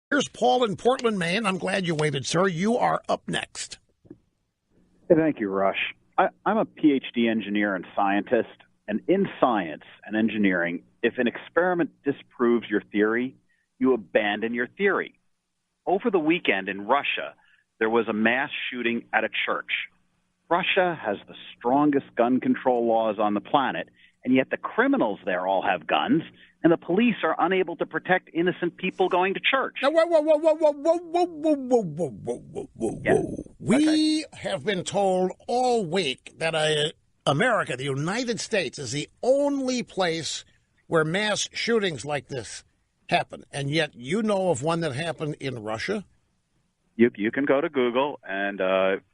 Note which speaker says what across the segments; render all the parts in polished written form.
Speaker 1: Here's Paul in Portland, Maine. I'm glad you waited, sir. You are up next.
Speaker 2: Hey, thank you, Rush. I'm a PhD engineer and scientist, and in science and engineering, if an experiment disproves your theory, you abandon your theory. Over the weekend in Russia, there was a mass shooting at a church. Russia has the strongest gun control laws on the planet, and yet the criminals there all have guns, and the police are unable to protect innocent people going to church.
Speaker 1: Now, whoa. We have been told all week that America, the United States, is the only place where mass shootings like this happen, and yet you know of one that happened in Russia?
Speaker 2: You can go to Google and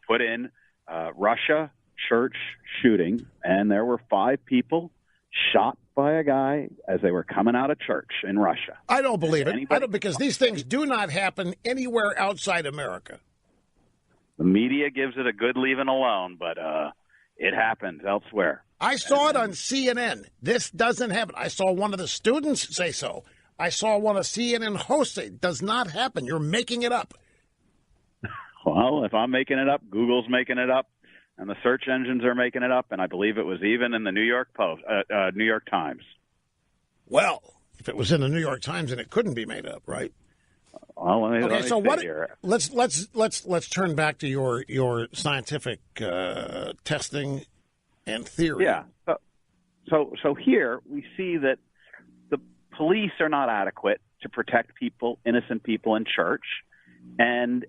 Speaker 2: put in Russia church shooting, and there were 5 people shot by a guy as they were coming out of church in Russia.
Speaker 1: I don't believe it. Because these things do not happen anywhere outside America.
Speaker 2: The media gives it a good leaving alone, but it happens elsewhere.
Speaker 1: I saw it on CNN. This doesn't happen. I saw one of the students say so. I saw one of CNN hosts say it does not happen. You're making it up.
Speaker 2: Well, if I'm making it up, Google's making it up, and the search engines are making it up, and I believe it was even in the New York Times.
Speaker 1: Well, if it was in the New York Times, then it couldn't be made up, right?
Speaker 2: Well, let me
Speaker 1: so what?
Speaker 2: Here.
Speaker 1: Let's turn back to your scientific testing and theory.
Speaker 2: Yeah. So here we see that the police are not adequate to protect innocent people in church, and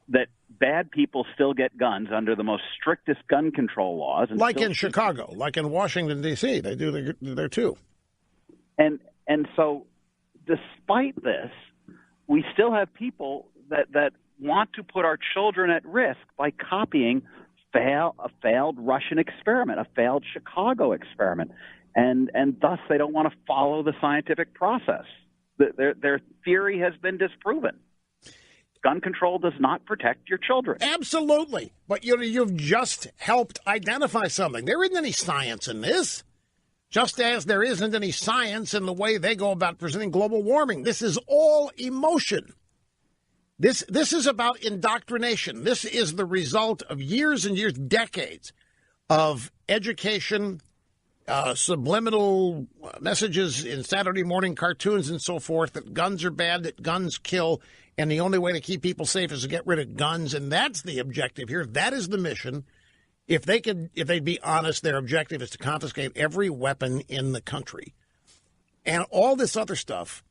Speaker 2: that bad people still get guns under the most strictest gun control laws. And
Speaker 1: like in Chicago, like in Washington, D.C., they do there too.
Speaker 2: And so despite this, we still have people that want to put our children at risk by copying a failed Russian experiment, a failed Chicago experiment. And thus they don't want to follow the scientific process. Their theory has been disproven. Gun control does not protect your children.
Speaker 1: Absolutely. But you've just helped identify something. There isn't any science in this, just as there isn't any science in the way they go about presenting global warming. This is all emotion. This is about indoctrination. This is the result of years and years, decades of education, subliminal messages in Saturday morning cartoons and so forth, that guns are bad, that guns kill, and the only way to keep people safe is to get rid of guns. And that's the objective here. That is the mission. If they'd be honest, their objective is to confiscate every weapon in the country. And all this other stuff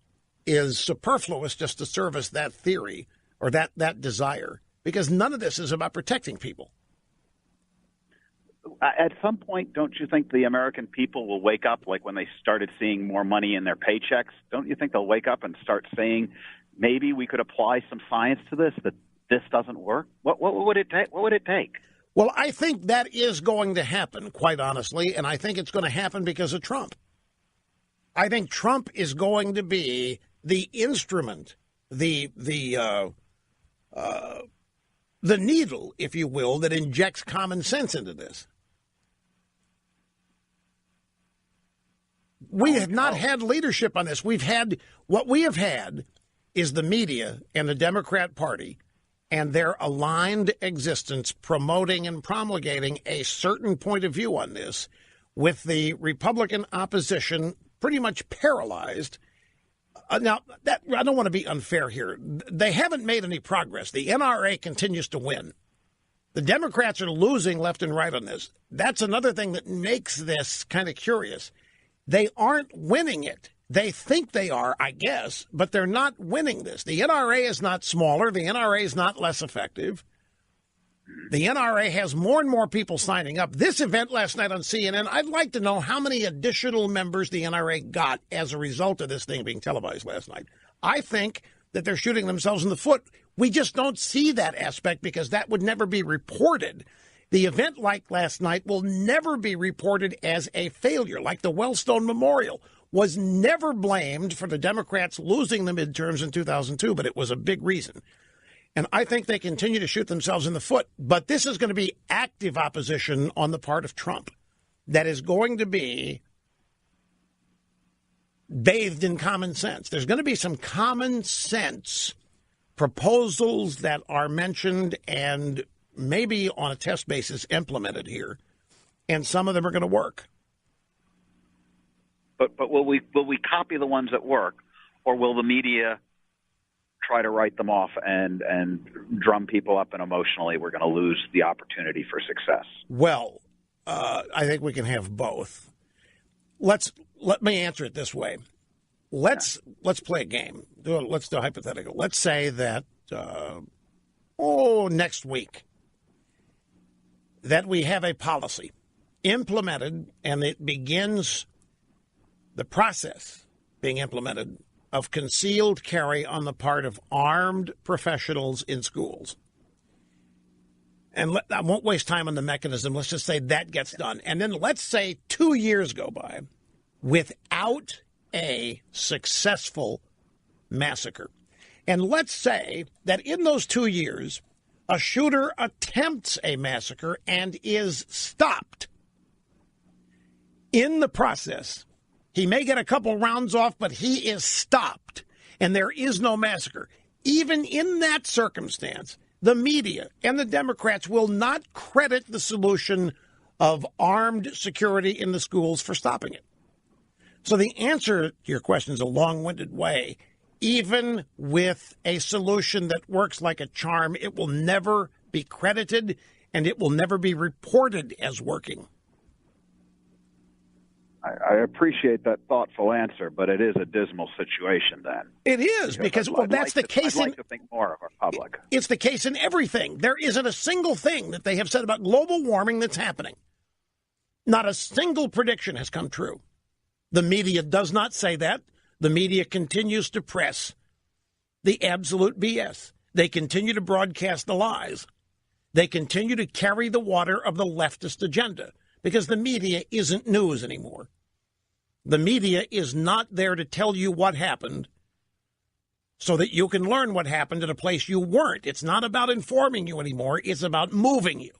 Speaker 1: is superfluous just to service that theory or that desire, because none of this is about protecting people.
Speaker 2: At some point, don't you think the American people will wake up, like when they started seeing more money in their paychecks? Don't you think they'll wake up and start saying, maybe we could apply some science to this, that this doesn't work? What would it take? What would it take?
Speaker 1: Well, I think that is going to happen, quite honestly, and I think it's going to happen because of Trump. I think Trump is going to be the instrument, the needle, if you will, that injects common sense into this. We have not had leadership on this. What we have had is the media and the Democrat Party and their aligned existence promoting and promulgating a certain point of view on this, with the Republican opposition pretty much paralyzed. Now, I don't want to be unfair here. They haven't made any progress. The NRA continues to win. The Democrats are losing left and right on this. That's another thing that makes this kind of curious. They aren't winning it. They think they are, I guess, but they're not winning this. The NRA is not smaller. The NRA is not less effective. The NRA has more and more people signing up. This event last night on CNN, I'd like to know how many additional members the NRA got as a result of this thing being televised last night. I think that they're shooting themselves in the foot. We just don't see that aspect because that would never be reported. The event like last night will never be reported as a failure, like the Wellstone Memorial was never blamed for the Democrats losing the midterms in 2002, but it was a big reason. And I think they continue to shoot themselves in the foot. But this is going to be active opposition on the part of Trump that is going to be bathed in common sense. There's going to be some common sense proposals that are mentioned and maybe on a test basis implemented here, and some of them are going to work.
Speaker 2: But will we copy the ones that work, or will the media try to write them off and drum people up, and emotionally we're going to lose the opportunity for success?
Speaker 1: Well, I think we can have both. Let me answer it this way. Let's play a game. Let's do a hypothetical. Let's say that next week that we have a policy implemented, and it begins the process being implemented of concealed carry on the part of armed professionals in schools. And I won't waste time on the mechanism. Let's just say that gets done. And then let's say 2 years go by without a successful massacre. And let's say that in those 2 years, a shooter attempts a massacre and is stopped. In the process, he may get a couple rounds off, but he is stopped, and there is no massacre. Even in that circumstance, the media and the Democrats will not credit the solution of armed security in the schools for stopping it. So the answer to your question is a long-winded way. Even with a solution that works like a charm, it will never be credited, and it will never be reported as working.
Speaker 2: I appreciate that thoughtful answer, but it is a dismal situation then.
Speaker 1: It is, because that's the case.
Speaker 2: I'd like to think more of our public.
Speaker 1: It's the case in everything. There isn't a single thing that they have said about global warming that's happening. Not a single prediction has come true. The media does not say that. The media continues to press the absolute BS. They continue to broadcast the lies. They continue to carry the water of the leftist agenda, because the media isn't news anymore. The media is not there to tell you what happened so that you can learn what happened at a place you weren't. It's not about informing you anymore. It's about moving you.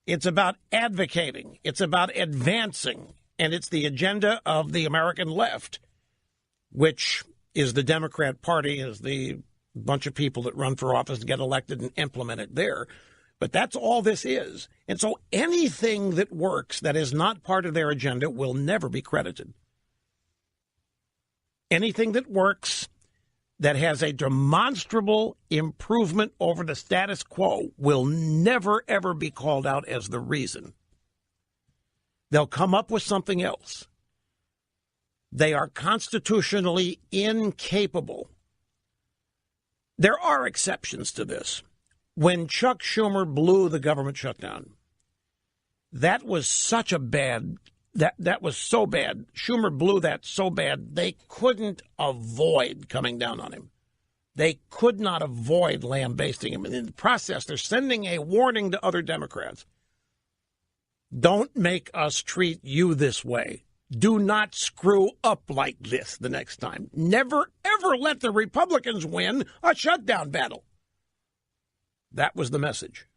Speaker 1: It's about advocating. It's about advancing. And it's the agenda of the American left, which is the Democrat Party, is the bunch of people that run for office and get elected and implement it there. But that's all this is. And so anything that works that is not part of their agenda will never be credited. Anything that works that has a demonstrable improvement over the status quo will never, ever be called out as the reason. They'll come up with something else. They are constitutionally incapable. There are exceptions to this. When Chuck Schumer blew the government shutdown, that was such a bad, that was so bad. Schumer blew that so bad, they couldn't avoid coming down on him. They could not avoid lambasting him. And in the process, they're sending a warning to other Democrats. Don't make us treat you this way. Do not screw up like this the next time. Never, ever let the Republicans win a shutdown battle. That was the message.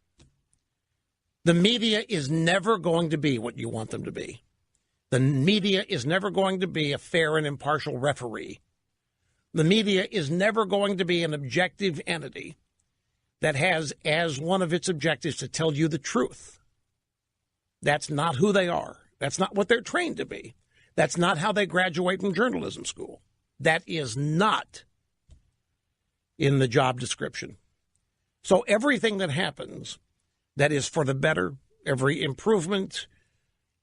Speaker 1: The media is never going to be what you want them to be. The media is never going to be a fair and impartial referee. The media is never going to be an objective entity that has as one of its objectives to tell you the truth. That's not who they are. That's not what they're trained to be. That's not how they graduate from journalism school. That is not in the job description. So everything that happens that is for the better, every improvement,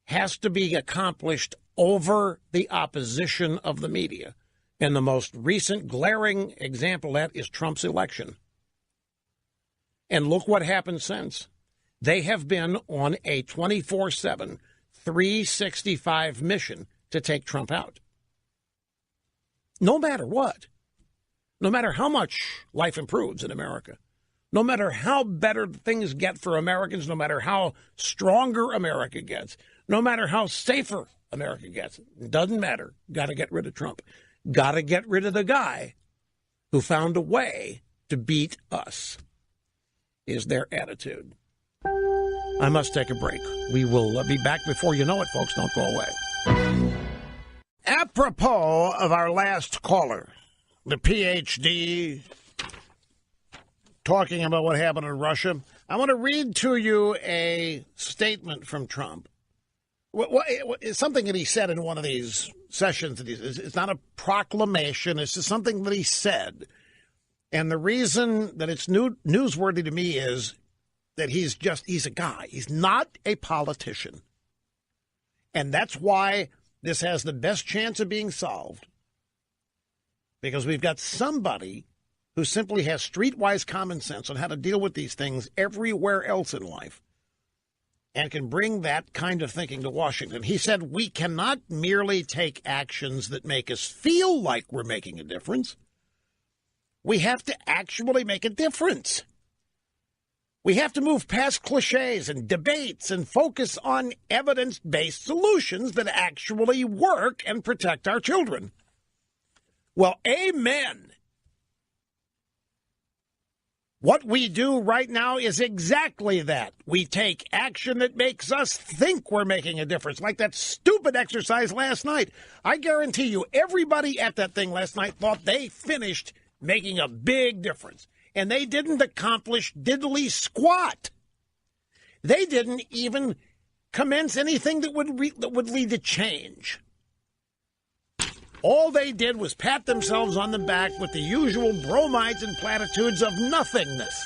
Speaker 1: has to be accomplished over the opposition of the media. And the most recent glaring example of that is Trump's election. And look what happened since. They have been on a 24/7, 365 mission to take Trump out. No matter what. No matter how much life improves in America. No matter how better things get for Americans, no matter how stronger America gets, no matter how safer America gets, it doesn't matter. Got to get rid of Trump. Got to get rid of the guy who found a way to beat us, is their attitude. I must take a break. We will be back before you know it, folks. Don't go away. Apropos of our last caller, the PhD, talking about what happened in Russia, I want to read to you a statement from Trump. It's something that he said in one of these sessions. It's not a proclamation. It's just something that he said. And the reason that it's newsworthy to me is that he's a guy. He's not a politician. And that's why this has the best chance of being solved. Because we've got somebody who simply has streetwise common sense on how to deal with these things everywhere else in life and can bring that kind of thinking to Washington. He said, we cannot merely take actions that make us feel like we're making a difference. We have to actually make a difference. We have to move past cliches and debates and focus on evidence-based solutions that actually work and protect our children. Well, amen. What we do right now is exactly that. We take action that makes us think we're making a difference, like that stupid exercise last night. I guarantee you, everybody at that thing last night thought they finished making a big difference. And they didn't accomplish diddly squat. They didn't even commence anything that would lead to change. All they did was pat themselves on the back with the usual bromides and platitudes of nothingness.